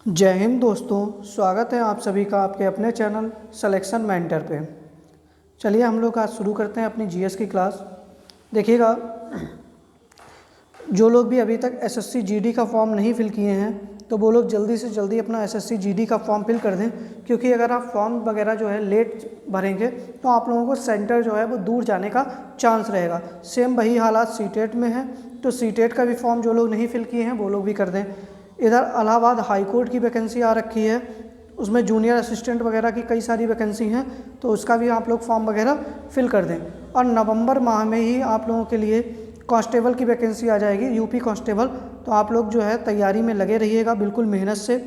जय हिंद दोस्तों, स्वागत है आप सभी का आपके अपने चैनल सिलेक्शन मेंटर पे। चलिए हम लोग आज शुरू करते हैं अपनी जीएस की क्लास। देखिएगा, जो लोग भी अभी तक एसएससी जीडी का फॉर्म नहीं फिल किए हैं तो वो लोग जल्दी से जल्दी अपना एसएससी जीडी का फॉर्म फिल कर दें, क्योंकि अगर आप फॉर्म वगैरह जो है लेट भरेंगे तो आप लोगों को सेंटर जो है वो दूर जाने का चांस रहेगा। सेम वही हालात सीटेट में है, तो सीटेट का भी फॉर्म जो लोग नहीं फिल किए हैं वो लोग भी कर दें। इधर इलाहाबाद हाई कोर्ट की वैकेंसी आ रखी है, उसमें जूनियर असिस्टेंट वगैरह की कई सारी वैकेंसी हैं, तो उसका भी आप लोग फॉर्म वगैरह फिल कर दें। और नवंबर माह में ही आप लोगों के लिए कांस्टेबल की वैकेंसी आ जाएगी, यूपी कांस्टेबल। तो आप लोग जो है तैयारी में लगे रहिएगा बिल्कुल मेहनत से।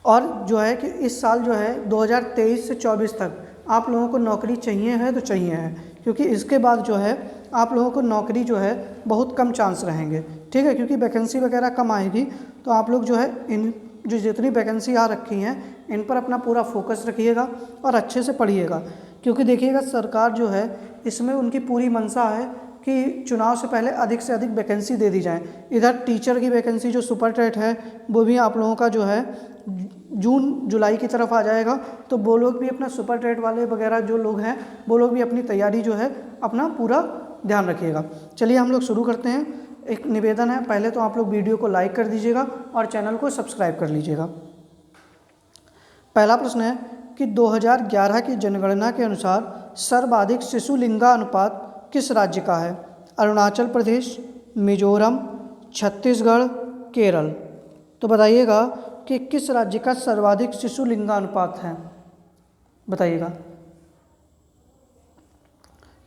और जो है कि इस साल जो है 2023 से 24 तक आप लोगों को नौकरी चाहिए है तो चाहिए है, क्योंकि इसके बाद जो है आप लोगों को नौकरी जो है बहुत कम चांस रहेंगे। ठीक है, क्योंकि वैकेंसी वगैरह कम आएगी, तो आप लोग जो है इन जो जितनी वैकेंसी आ रखी हैं इन पर अपना पूरा फोकस रखिएगा और अच्छे से पढ़िएगा। क्योंकि देखिएगा, सरकार जो है इसमें उनकी पूरी मंशा है कि चुनाव से पहले अधिक से अधिक वैकेंसी दे दी जाए। इधर टीचर की वैकेंसी जो सुपर टेट है वो भी आप लोगों का जो है जून जुलाई की तरफ आ जाएगा, तो वो लोग भी अपना सुपर टेट वाले वगैरह जो लोग हैं वो लोग भी अपनी तैयारी जो है अपना पूरा ध्यान रखिएगा। चलिए हम लोग शुरू करते हैं। एक निवेदन है, पहले तो आप लोग वीडियो को लाइक कर दीजिएगा और चैनल को सब्सक्राइब कर लीजिएगा। पहला प्रश्न है कि 2011 की जनगणना के अनुसार सर्वाधिक शिशु लिंगानुपात किस राज्य का है? अरुणाचल प्रदेश, मिजोरम, छत्तीसगढ़, केरल। तो बताइएगा कि किस राज्य का सर्वाधिक शिशु लिंगानुपात है, बताइएगा।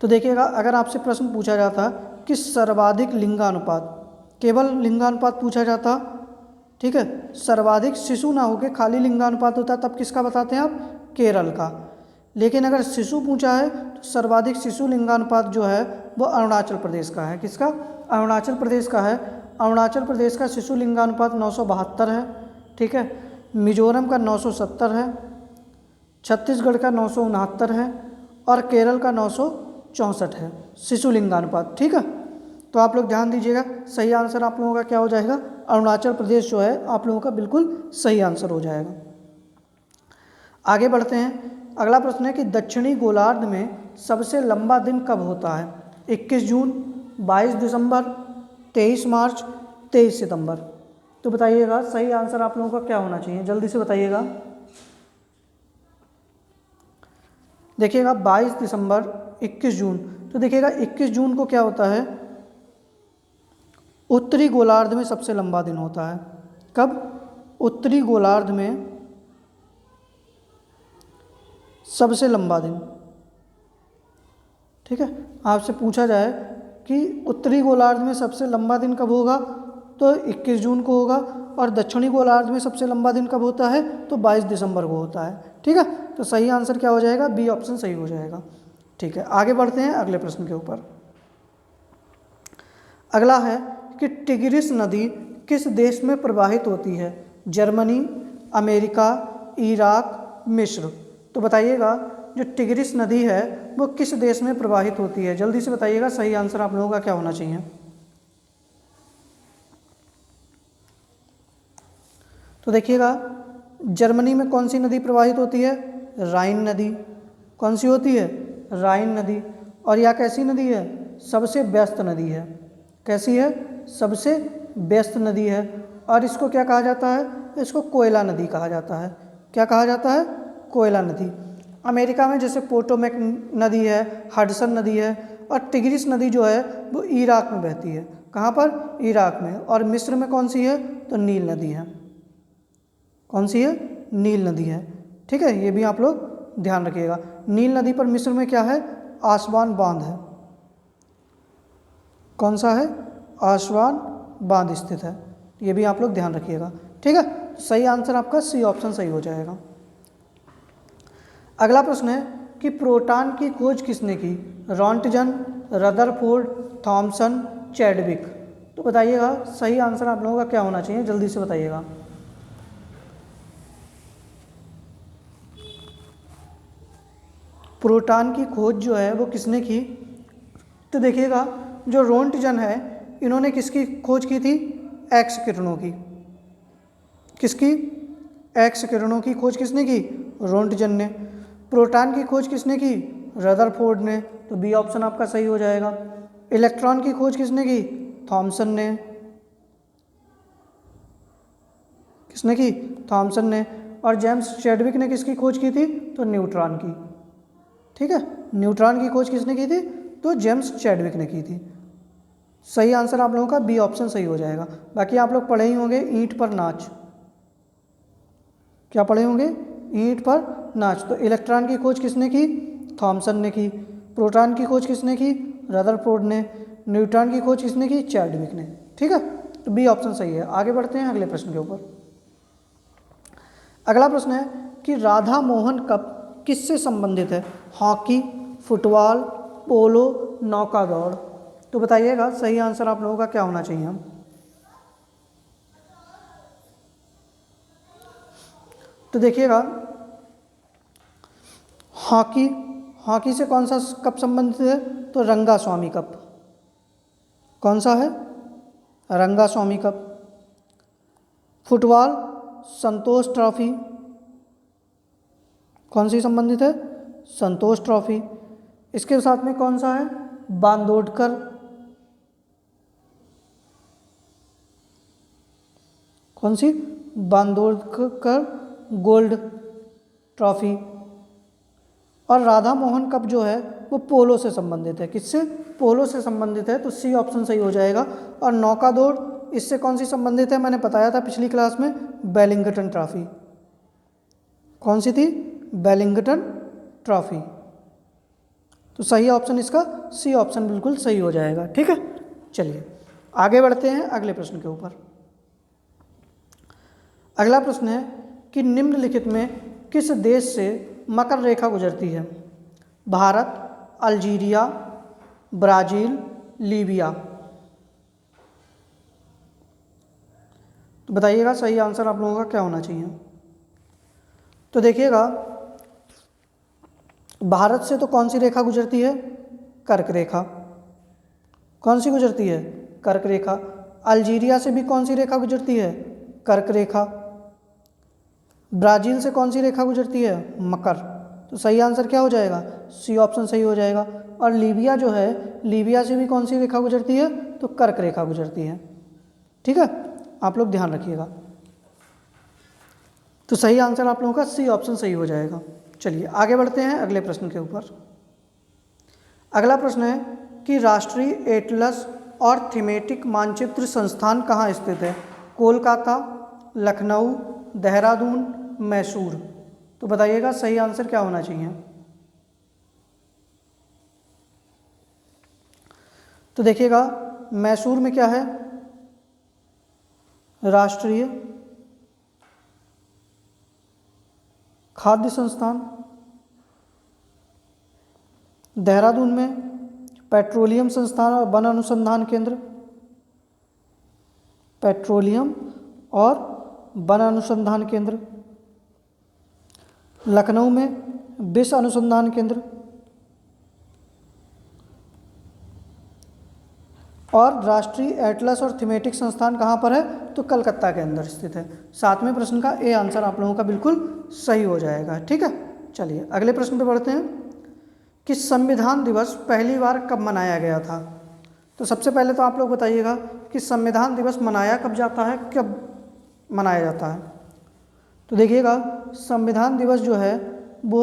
तो देखिएगा, अगर आपसे प्रश्न पूछा जाता कि सर्वाधिक लिंगानुपात, केवल लिंगानुपात पूछा जाता, ठीक है, सर्वाधिक शिशु ना होके खाली लिंगानुपात होता, तब किसका बताते हैं आप? केरल का। लेकिन अगर शिशु पूछा है तो सर्वाधिक शिशु लिंगानुपात जो है वो अरुणाचल प्रदेश का है। किसका? अरुणाचल प्रदेश का है। अरुणाचल प्रदेश का शिशु लिंगानुपात 972 है। ठीक है, मिजोरम का 970 है, छत्तीसगढ़ का 969 है और केरल का 964 है शिशु लिंगानुपात। ठीक है, तो आप लोग ध्यान दीजिएगा, सही आंसर आप लोगों का क्या हो जाएगा? अरुणाचल प्रदेश जो है आप लोगों का बिल्कुल सही आंसर हो जाएगा। आगे बढ़ते हैं। अगला प्रश्न है कि दक्षिणी गोलार्ध में सबसे लंबा दिन कब होता है? 21 जून, 22 दिसंबर, 23 मार्च, 23 सितंबर। तो बताइएगा सही आंसर आप लोगों का क्या होना चाहिए, जल्दी से बताइएगा। देखिएगा 22 दिसंबर, 21 जून। तो देखिएगा 21 जून को क्या होता है? उत्तरी गोलार्ध में सबसे लंबा दिन होता है। कब? उत्तरी गोलार्ध में सबसे लंबा दिन। ठीक है, आपसे पूछा जाए कि उत्तरी गोलार्ध में सबसे लंबा दिन कब होगा, तो 21 जून को होगा। और दक्षिणी गोलार्ध में सबसे लंबा दिन कब होता है, तो 22 दिसंबर को होता है। ठीक है, तो सही आंसर क्या हो जाएगा? बी ऑप्शन सही हो जाएगा। ठीक है, आगे बढ़ते हैं अगले प्रश्न के ऊपर। अगला है कि टिग्रिस नदी किस देश में प्रवाहित होती है? जर्मनी, अमेरिका, इराक, मिस्र। तो बताइएगा जो टिग्रिस नदी है वो किस देश में प्रवाहित होती है, जल्दी से बताइएगा। सही आंसर आप लोगों का क्या होना चाहिए? तो देखिएगा, जर्मनी में कौन सी नदी प्रवाहित होती है? राइन नदी। कौन सी होती है? राइन नदी। और यह कैसी नदी है? सबसे व्यस्त नदी है। कैसी है? सबसे व्यस्त नदी है। और इसको क्या कहा जाता है? इसको कोयला नदी कहा जाता है। क्या कहा जाता है? कोयला नदी। अमेरिका में जैसे पोटोमैक नदी है, हडसन नदी है, और टिग्रिस नदी जो है वो इराक में बहती है। कहाँ पर? इराक में। और मिस्र में कौन सी है? तो नील नदी है। कौन सी है? नील नदी है। ठीक है, ये भी आप लोग ध्यान रखिएगा। नील नदी पर मिस्र में क्या है? आसवान बांध है। कौन सा है? आसवान बांध स्थित है। ये भी आप लोग ध्यान रखिएगा। ठीक है, सही आंसर आपका सी ऑप्शन सही हो जाएगा। अगला प्रश्न है कि प्रोटॉन की खोज किसने की? Roentgen, Rutherford, Thomson, Chadwick. तो बताइएगा सही आंसर आप लोगों का क्या होना चाहिए, जल्दी से बताइएगा। प्रोटॉन की खोज जो है वो किसने की? तो देखिएगा, जो रोन्टजन है इन्होंने किसकी खोज की थी? एक्स किरणों की। किसकी? एक्स किरणों की खोज किसने की? रोंटगन ने। प्रोटॉन की खोज किसने की? रदरफोर्ड ने। तो बी ऑप्शन आपका सही हो जाएगा। इलेक्ट्रॉन की खोज किसने की? थॉमसन ने। किसने की? थॉमसन ने। और जेम्स चैडविक ने किसकी खोज की थी? तो न्यूट्रॉन की। ठीक है, न्यूट्रॉन की खोज किसने की थी? तो जेम्स चैडविक ने की थी। सही आंसर आप लोगों का बी ऑप्शन सही हो जाएगा। बाकी आप लोग पढ़े ही होंगे ईंट पर नाच। क्या पढ़े होंगे? ईंट पर नाच। तो इलेक्ट्रॉन की खोज किसने की? थॉमसन ने की। प्रोटॉन की खोज किसने की? रदरफोर्ड ने। न्यूट्रॉन की खोज किसने की? चैडविक ने। ठीक है, तो बी ऑप्शन सही है। आगे बढ़ते हैं अगले प्रश्न के ऊपर। अगला प्रश्न है कि राधा मोहन कप किससे संबंधित है? हॉकी, फुटबॉल, पोलो, नौका दौड़। तो बताइएगा सही आंसर आप लोगों का क्या होना चाहिए। हम तो देखिएगा, हॉकी, हॉकी से कौन सा कप संबंधित है? तो रंगास्वामी कप। कौन सा है? रंगास्वामी कप। फुटबॉल, संतोष ट्रॉफी। कौन सी संबंधित है? संतोष ट्रॉफी। इसके साथ में कौन सा है? बांदोडकर। कौन सी? Bandodkar gold trophy. और राधा मोहन कप जो है वो पोलो से संबंधित है। किससे? पोलो से संबंधित है। तो सी ऑप्शन सही हो जाएगा। और नौका दौड़ इससे कौन सी संबंधित है? मैंने बताया था पिछली क्लास में, बेलिंगटन ट्रॉफी। कौन सी थी? Wellington trophy. तो सही ऑप्शन इसका सी ऑप्शन बिल्कुल सही हो जाएगा। ठीक है, चलिए आगे बढ़ते हैं अगले प्रश्न के ऊपर। अगला प्रश्न है कि निम्नलिखित में किस देश से मकर रेखा गुजरती है? Bharat, Algeria, Brazil, Libya. तो बताइएगा सही आंसर आप लोगों का क्या होना चाहिए। तो देखिएगा, भारत से तो कौन सी रेखा गुजरती है? कर्क रेखा। कौन सी गुजरती है? कर्क रेखा। अल्जीरिया से भी कौन सी रेखा गुजरती है? कर्क रेखा। ब्राज़ील से कौन सी रेखा गुजरती है? मकर। तो सही आंसर क्या हो जाएगा? सी ऑप्शन सही हो जाएगा। और लीबिया जो है, लीबिया से भी कौन सी रेखा गुजरती है? तो कर्क रेखा गुजरती है। ठीक है, आप लोग ध्यान रखिएगा। तो सही आंसर आप लोगों का सी ऑप्शन सही हो जाएगा। चलिए आगे बढ़ते हैं अगले प्रश्न के ऊपर। अगला प्रश्न है कि राष्ट्रीय एटलस और थीमेटिक मानचित्र संस्थान कहाँ स्थित है? कोलकाता, लखनऊ, देहरादून, मैसूर। तो बताइएगा सही आंसर क्या होना चाहिए। तो देखिएगा, मैसूर में क्या है? राष्ट्रीय खाद्य संस्थान। देहरादून में पेट्रोलियम संस्थान और वन अनुसंधान केंद्र। पेट्रोलियम और वन अनुसंधान केंद्र। लखनऊ में विश्व अनुसंधान केंद्र। और राष्ट्रीय एटलस और थीमेटिक संस्थान कहाँ पर है? तो कलकत्ता के अंदर स्थित है। सातवें प्रश्न का ए आंसर आप लोगों का बिल्कुल सही हो जाएगा। ठीक है, चलिए अगले प्रश्न पे बढ़ते हैं कि संविधान दिवस पहली बार कब मनाया गया था? तो सबसे पहले तो आप लोग बताइएगा कि संविधान दिवस मनाया कब जाता है, कब मनाया जाता है। तो देखिएगा, संविधान दिवस जो है वो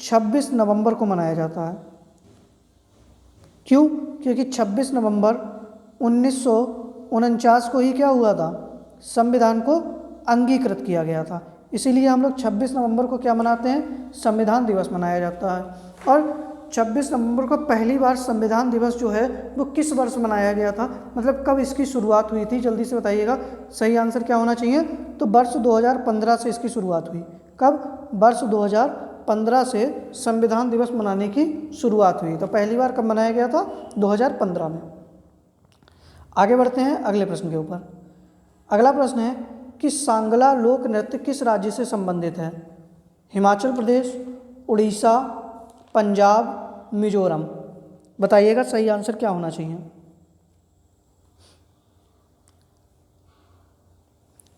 26 नवंबर को मनाया जाता है। क्यों? क्योंकि 26 नवंबर 1949 को ही क्या हुआ था? संविधान को अंगीकृत किया गया था। इसीलिए हम लोग 26 नवंबर को क्या मनाते हैं? संविधान दिवस मनाया जाता है। और 26 नवंबर को पहली बार संविधान दिवस जो है वो किस वर्ष मनाया गया था? मतलब कब इसकी शुरुआत हुई थी? जल्दी से बताइएगा सही आंसर क्या होना चाहिए। तो वर्ष 2015 से इसकी शुरुआत हुई। कब? वर्ष 2015 से संविधान दिवस मनाने की शुरुआत हुई। तो पहली बार कब मनाया गया था? 2015 में। आगे बढ़ते हैं अगले प्रश्न के ऊपर। अगला प्रश्न है कि सांगला लोक नृत्य किस राज्य से संबंधित है? हिमाचल प्रदेश, उड़ीसा, पंजाब, मिजोरम। बताइएगा सही आंसर क्या होना चाहिए।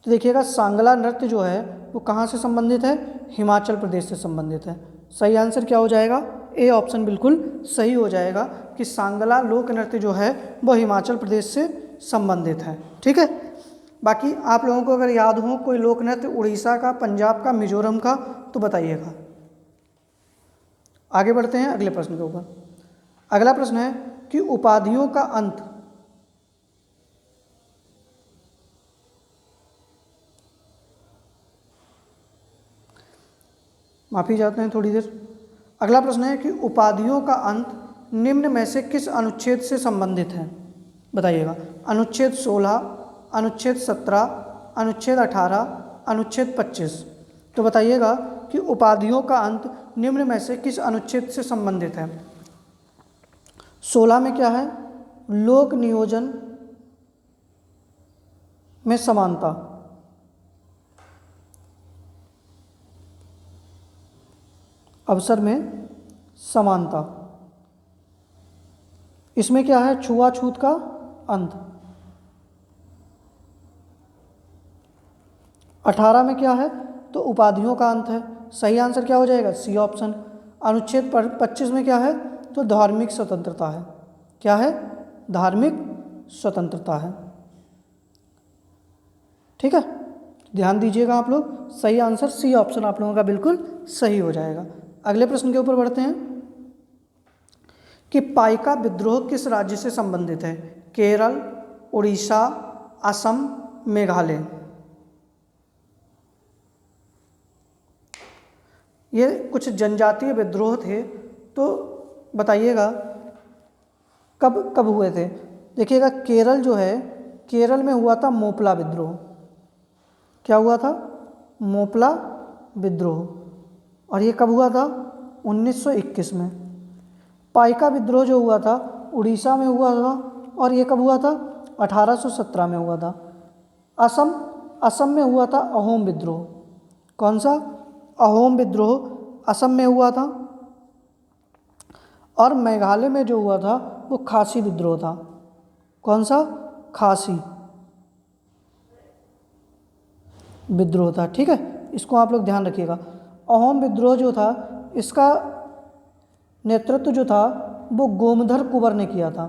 तो देखिएगा सांगला नृत्य जो है वो कहाँ से संबंधित है, हिमाचल प्रदेश से संबंधित है। सही आंसर क्या हो जाएगा, ए ऑप्शन बिल्कुल सही हो जाएगा कि सांगला लोक नृत्य जो है वो हिमाचल प्रदेश से संबंधित है। ठीक है, बाकी आप लोगों को अगर याद हो कोई लोक नृत्य उड़ीसा का, पंजाब का, मिजोरम का, तो बताइएगा। आगे बढ़ते हैं अगले प्रश्न के ऊपर। अगला प्रश्न है कि उपाधियों का अंत माफी चाहते हैं थोड़ी देर। अगला प्रश्न है कि उपाधियों का अंत निम्न में से किस अनुच्छेद से संबंधित है, बताइएगा। अनुच्छेद 16, अनुच्छेद 17, अनुच्छेद 18, अनुच्छेद 25। तो बताइएगा कि उपाधियों का अंत निम्न में से किस अनुच्छेद से संबंधित है। 16 में क्या है, लोक नियोजन में समानता। अवसर में समानता। इसमें क्या है, छुआछूत का अंत। 18 में क्या है, तो उपाधियों का अंत है। सही आंसर क्या हो जाएगा, सी ऑप्शन। अनुच्छेद 25 में क्या है, तो धार्मिक स्वतंत्रता है। क्या है, धार्मिक स्वतंत्रता है। ठीक है, ध्यान दीजिएगा आप लोग, सही आंसर सी ऑप्शन आप लोगों का बिल्कुल सही हो जाएगा। अगले प्रश्न के ऊपर बढ़ते हैं कि पाइका विद्रोह किस राज्य से संबंधित है। केरल, उड़ीसा, असम, मेघालय। ये कुछ जनजातीय विद्रोह थे, तो बताइएगा कब कब हुए थे। देखिएगा केरल जो है, केरल में हुआ था मोपला विद्रोह। क्या हुआ था, मोपला विद्रोह। और ये कब हुआ था, 1921 में। पाइका विद्रोह जो हुआ था उड़ीसा में हुआ था, और ये कब हुआ था, 1817 में हुआ था। असम में हुआ था अहोम विद्रोह। कौन सा, अहोम विद्रोह असम में हुआ था। और मेघालय में जो हुआ था वो खासी विद्रोह था। कौन सा, खासी विद्रोह था। ठीक है, इसको आप लोग ध्यान रखिएगा। अहोम विद्रोह जो था इसका नेतृत्व जो था वो गोमधर कुंवर ने किया था,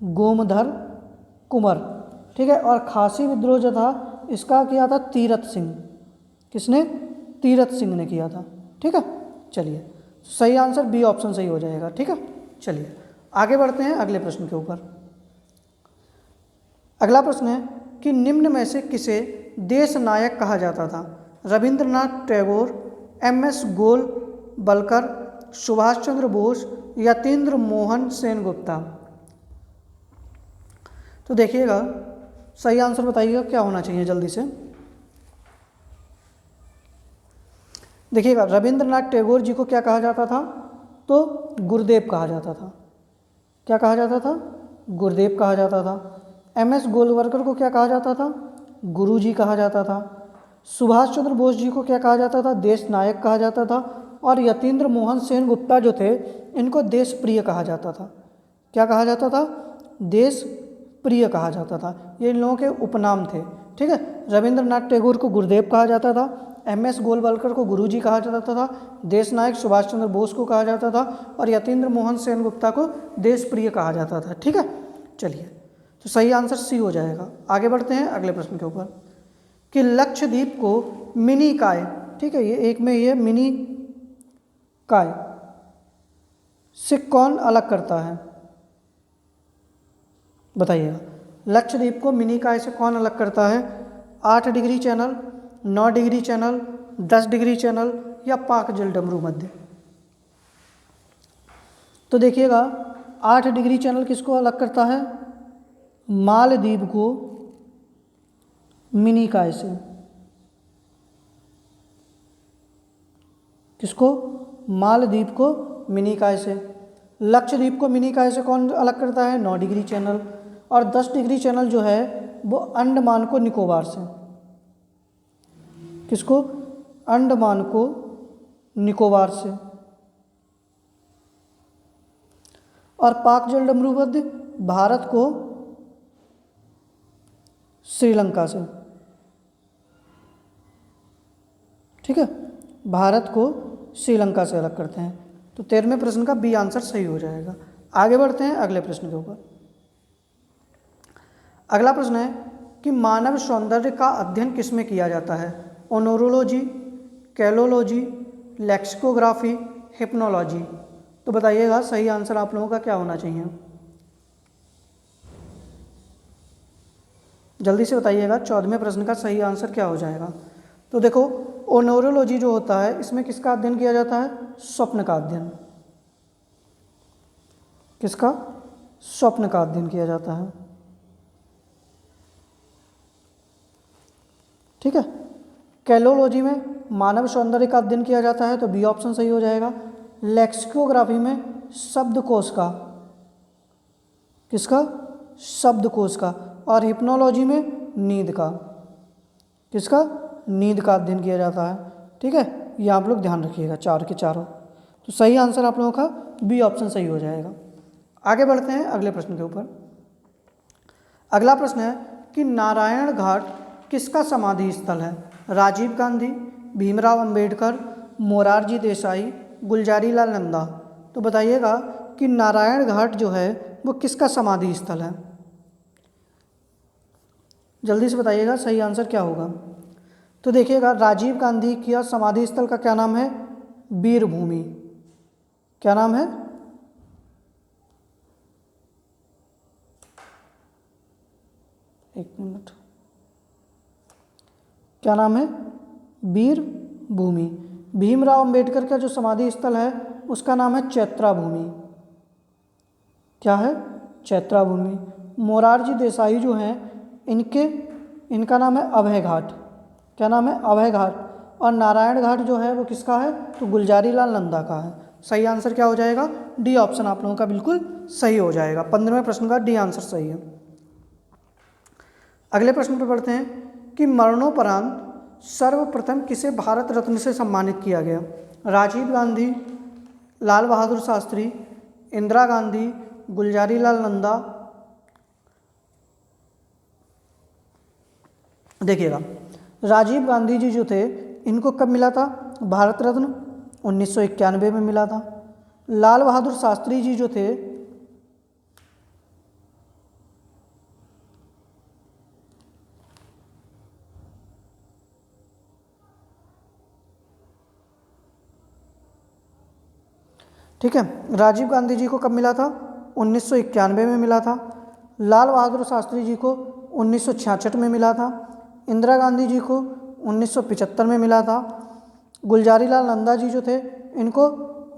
गोमधर कुंवर। ठीक है, और खासी विद्रोह जो था इसका किया था तीरथ सिंह। किसने, तीरथ सिंह ने किया था। ठीक है, चलिए सही आंसर बी ऑप्शन सही हो जाएगा। ठीक है, चलिए आगे बढ़ते हैं अगले प्रश्न के ऊपर। अगला प्रश्न है कि निम्न में से किसे देश नायक कहा जाता था। रविंद्रनाथ टैगोर, एम.एस. गोलवलकर, सुभाष चंद्र बोस, यतीन्द्र मोहन सेनगुप्ता। तो देखिएगा सही आंसर बताइएगा क्या होना चाहिए जल्दी से। देखिएगा रविंद्रनाथ टैगोर जी को क्या कहा जाता था, तो गुरुदेव कहा जाता था। क्या कहा जाता था, गुरुदेव कहा जाता था। एम.एस. गोलवलकर को क्या कहा जाता था, गुरु जी कहा जाता था। सुभाष चंद्र बोस जी को क्या कहा जाता था, देश नायक कहा जाता था। और यतीन्द्र मोहन सेनगुप्ता जो थे इनको देश प्रिय कहा जाता था। क्या कहा जाता था, देश प्रिय कहा जाता था। ये इन लोगों के उपनाम थे। ठीक है, रविंद्रनाथ टैगोर को गुरुदेव कहा जाता था, एम.एस. गोलवलकर को गुरुजी कहा जाता था, देश नायक सुभाष चंद्र बोस को कहा जाता था, और यतीन्द्र मोहन सेनगुप्ता को देश प्रिय कहा जाता था। ठीक है, चलिए तो सही आंसर सी हो जाएगा। आगे बढ़ते हैं अगले प्रश्न के ऊपर कि लक्षद्वीप को मिनी काय, ठीक है, ये एक में ये मिनी काय से कौन अलग करता है, बताइएगा। लक्षद्वीप को मिनी काय से कौन अलग करता है। 8 degree channel, 9 degree channel, 10 degree channel या पाक जल डमरू मध्य। तो देखिएगा 8 डिग्री चैनल किसको अलग करता है, मालदीव को मिनी काय से। किसको, मालदीव को मिनी काय से। लक्षद्वीप को मिनी काय से कौन अलग करता है, 9 डिग्री चैनल। और 10 डिग्री चैनल जो है वो अंडमान को निकोबार से। किसको, अंडमान को निकोबार से। और पाक जल डमरू मध्य भारत को श्रीलंका से। ठीक है, भारत को श्रीलंका से अलग करते हैं। तो 13वें प्रश्न का बी आंसर सही हो जाएगा। आगे बढ़ते हैं अगले प्रश्न के ऊपर। अगला प्रश्न है कि मानव सौंदर्य का अध्ययन किस में किया जाता है? ओनोरोलॉजी, कैलोलॉजी, लेक्सिकोग्राफी, हिप्नोलॉजी। तो बताइएगा सही आंसर आप लोगों का क्या होना चाहिए, जल्दी से बताइएगा। 14वें प्रश्न का सही आंसर क्या हो जाएगा? तो देखो, ओनोरोलॉजी जो होता है इसमें किसका अध्ययन किया जाता है? स्वप्न का अध्ययन। किसका? स्वप्न का अध्ययन किया जाता है। ठीक है। कैलोलॉजी में मानव सौंदर्य का अध्ययन किया जाता है, तो बी ऑप्शन सही हो जाएगा। लेक्सिकोग्राफी में शब्दकोश का, किसका? शब्दकोश का। और हिप्नोलॉजी में नींद का, किसका? नींद का अध्ययन किया जाता है। ठीक है, ये आप लोग ध्यान रखिएगा, चार के चारों। तो सही आंसर आप लोगों का बी ऑप्शन सही हो जाएगा। आगे बढ़ते हैं अगले प्रश्न के ऊपर। अगला प्रश्न है कि नारायण घाट किसका समाधि स्थल है? राजीव गांधी, भीमराव अंबेडकर, मोरारजी देसाई, गुलजारी लाल नंदा। तो बताइएगा कि नारायण घाट जो है वो किसका समाधि स्थल है? जल्दी से बताइएगा सही आंसर क्या होगा। तो देखिएगा, राजीव गांधी की समाधि स्थल का क्या नाम है? वीर भूमि। क्या नाम है? एक मिनट, क्या नाम है? वीर भूमि। भीमराव अंबेडकर का जो समाधि स्थल है उसका नाम है चैत्रा भूमि। क्या है? चैत्रा भूमि। मोरारजी देसाई जो हैं इनका नाम है अभय घाट। क्या नाम है? अभय घाट। और नारायण घाट जो है वो किसका है? तो गुलजारी लाल नंदा का है। सही आंसर क्या हो जाएगा? डी ऑप्शन आप लोगों का बिल्कुल सही हो जाएगा। 15वें प्रश्न का डी आंसर सही है। अगले प्रश्न पर बढ़ते हैं कि मरणोपरांत सर्वप्रथम किसे भारत रत्न से सम्मानित किया गया? राजीव गांधी, लाल बहादुर शास्त्री, इंदिरा गांधी, गुलजारी लाल नंदा। देखिएगा, राजीव गांधी जी जो थे इनको कब मिला था भारत रत्न? 1991 में मिला था। लाल बहादुर शास्त्री जी जो थे ठीक है, राजीव गांधी जी को कब मिला था? 1991 में मिला था। लाल बहादुर शास्त्री जी को 1966 में मिला था। इंदिरा गांधी जी को 1975 में मिला था। गुलजारी लाल नंदा जी जो थे इनको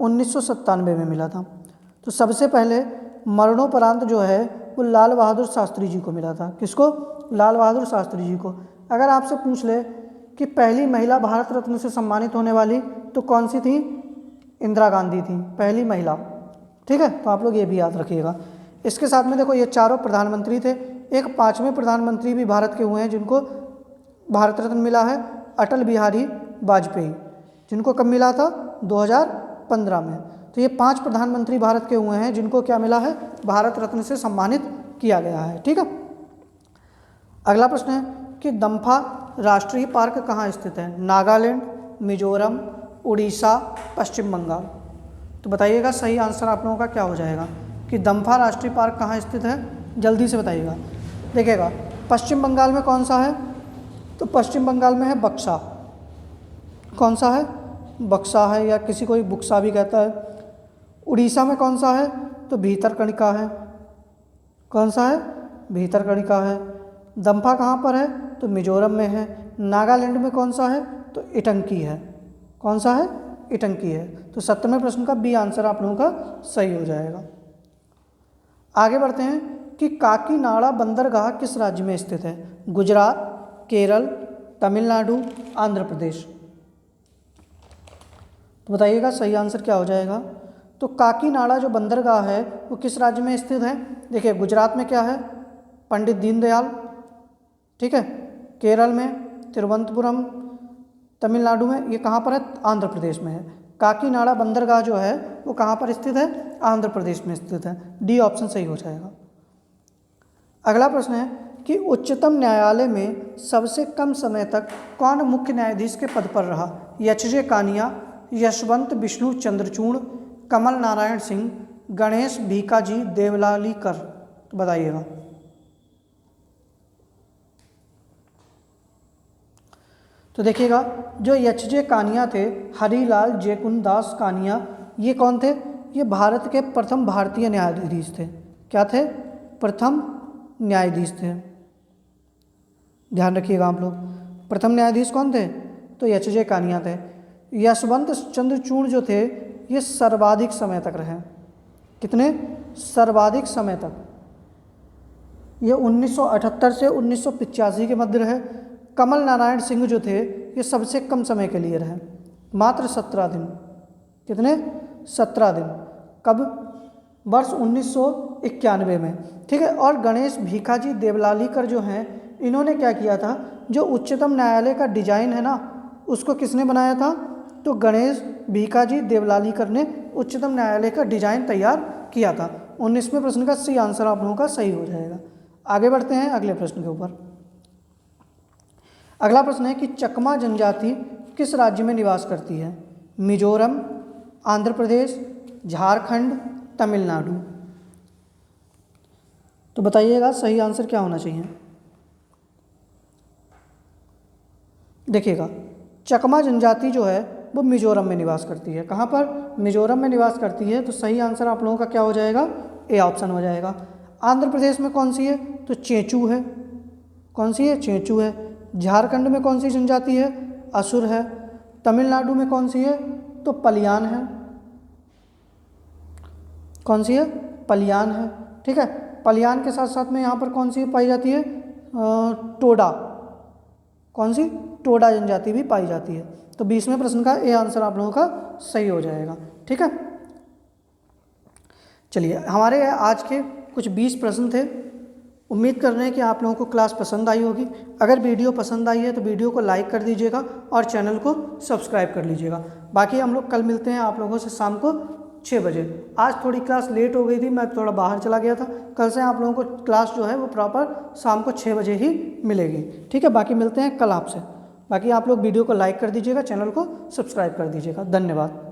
1997 में मिला था। तो सबसे पहले मरणोपरांत जो है वो लाल बहादुर शास्त्री जी को मिला था। किसको? लाल बहादुर शास्त्री जी को। अगर आपसे पूछ ले कि पहली महिला भारत रत्न से सम्मानित होने वाली तो कौन सी थी? इंदिरा गांधी थी पहली महिला। ठीक है, तो आप लोग ये भी याद रखिएगा। इसके साथ में देखो, ये चारों प्रधानमंत्री थे। एक 5वें प्रधानमंत्री भी भारत के हुए हैं जिनको भारत रत्न मिला है, अटल बिहारी वाजपेयी, जिनको कब मिला था? 2015 में। तो ये 5 प्रधानमंत्री भारत के हुए हैं जिनको क्या मिला है? भारत रत्न से सम्मानित किया गया है। ठीक है। अगला प्रश्न है कि दम्फा राष्ट्रीय पार्क कहाँ स्थित है? नागालैंड, मिजोरम, उड़ीसा, पश्चिम बंगाल। तो बताइएगा सही आंसर आप लोगों का क्या हो जाएगा कि दम्फा राष्ट्रीय पार्क कहाँ स्थित है? जल्दी से बताइएगा। देखिएगा, पश्चिम बंगाल में कौन सा है? तो पश्चिम बंगाल में है बक्सा। कौन सा है? बक्सा है, या किसी को बुक्सा भी कहता है। उड़ीसा में कौन सा है? तो भीतरकनिका है। कौन सा है? भीतरकनिका है। दम्फा कहाँ पर है? तो मिजोरम में है। नागालैंड में कौन सा है? तो इटंकी है। कौन सा है? इटंकी है। तो 17वें प्रश्न का बी आंसर आप लोगों का सही हो जाएगा। आगे बढ़ते हैं कि काकीनाड़ा बंदरगाह किस राज्य में स्थित है? गुजरात, केरल, तमिलनाडु, आंध्र प्रदेश। तो बताइएगा सही आंसर क्या हो जाएगा। तो काकीनाड़ा जो बंदरगाह है वो किस राज्य में स्थित है? देखिए, गुजरात में क्या है? पंडित दीनदयाल। ठीक है, केरल में तिरुवनंतपुरम, तमिलनाडु में ये कहाँ पर है? आंध्र प्रदेश में है। काकीनाड़ा बंदरगाह जो है वो कहाँ पर स्थित है? आंध्र प्रदेश में स्थित है। डी ऑप्शन सही हो जाएगा। अगला प्रश्न है कि उच्चतम न्यायालय में सबसे कम समय तक कौन मुख्य न्यायाधीश के पद पर रहा? एच.जे. कानिया, यशवंत विष्णु चंद्रचूड़, कमल नारायण सिंह, गणेश भीकाजी देवलालीकर। तो बताइएगा। तो देखिएगा, जो एच.जे. कानिया थे, हरिलाल जयकुंदास कानिया, ये कौन थे? ये भारत के प्रथम भारतीय न्यायाधीश थे। क्या थे? प्रथम न्यायाधीश थे। ध्यान रखिएगा आप लोग। प्रथम न्यायाधीश कौन थे? तो एच.जे. कानिया थे। यशवंत चंद्रचूड़ जो थे, ये सर्वाधिक समय तक रहे। कितने? सर्वाधिक समय तक। ये 1978 से 1985 के मध्य रहे। कमल नारायण सिंह जो थे, ये सबसे कम समय के लिए रहे, मात्र 17 दिन। कितने? 17 दिन। कब? वर्ष 1991 में। ठीक है। और गणेश भीकाजी देवलालीकर जो हैं, इन्होंने क्या किया था? जो उच्चतम न्यायालय का डिजाइन है ना, उसको किसने बनाया था? तो गणेश भीकाजी देवलालीकर ने उच्चतम न्यायालय का डिजाइन तैयार किया था। 19वें प्रश्न का सी आंसर आप लोगों का सही हो जाएगा। आगे बढ़ते हैं अगले प्रश्न के ऊपर। अगला प्रश्न है कि चकमा जनजाति किस राज्य में निवास करती है? मिजोरम, आंध्र प्रदेश, झारखंड, तमिलनाडु। तो बताइएगा सही आंसर क्या होना चाहिए। देखिएगा, चकमा जनजाति जो है वो मिजोरम में निवास करती है। कहाँ पर? मिजोरम में निवास करती है। तो सही आंसर आप लोगों का क्या हो जाएगा? ए ऑप्शन हो जाएगा। आंध्र प्रदेश में कौन सी है? तो चेंचू है। कौन सी है? चेंचू है। झारखंड में कौन सी जनजाति है? असुर है। तमिलनाडु में कौन सी है? तो पलियान है। कौन सी है? पलियान है। ठीक है। पलियान के साथ साथ में यहाँ पर कौन सी पाई जाती है? टोडा। कौन सी? टोडा जनजाति भी पाई जाती है। तो 20वें प्रश्न का ए आंसर आप लोगों का सही हो जाएगा। ठीक है। चलिए, हमारे आज के कुछ 20 प्रश्न थे। उम्मीद कर रहे हैं कि आप लोगों को क्लास पसंद आई होगी। अगर वीडियो पसंद आई है तो वीडियो को लाइक कर दीजिएगा और चैनल को सब्सक्राइब कर लीजिएगा। बाकी हम लोग कल मिलते हैं आप लोगों से शाम को 6 बजे। आज थोड़ी क्लास लेट हो गई थी, मैं थोड़ा बाहर चला गया था। कल से आप लोगों को क्लास जो है वो प्रॉपर शाम को 6 बजे ही मिलेगी। ठीक है। बाकी मिलते हैं कल आपसे। बाकी आप लोग वीडियो को लाइक कर दीजिएगा, चैनल को सब्सक्राइब कर दीजिएगा। धन्यवाद।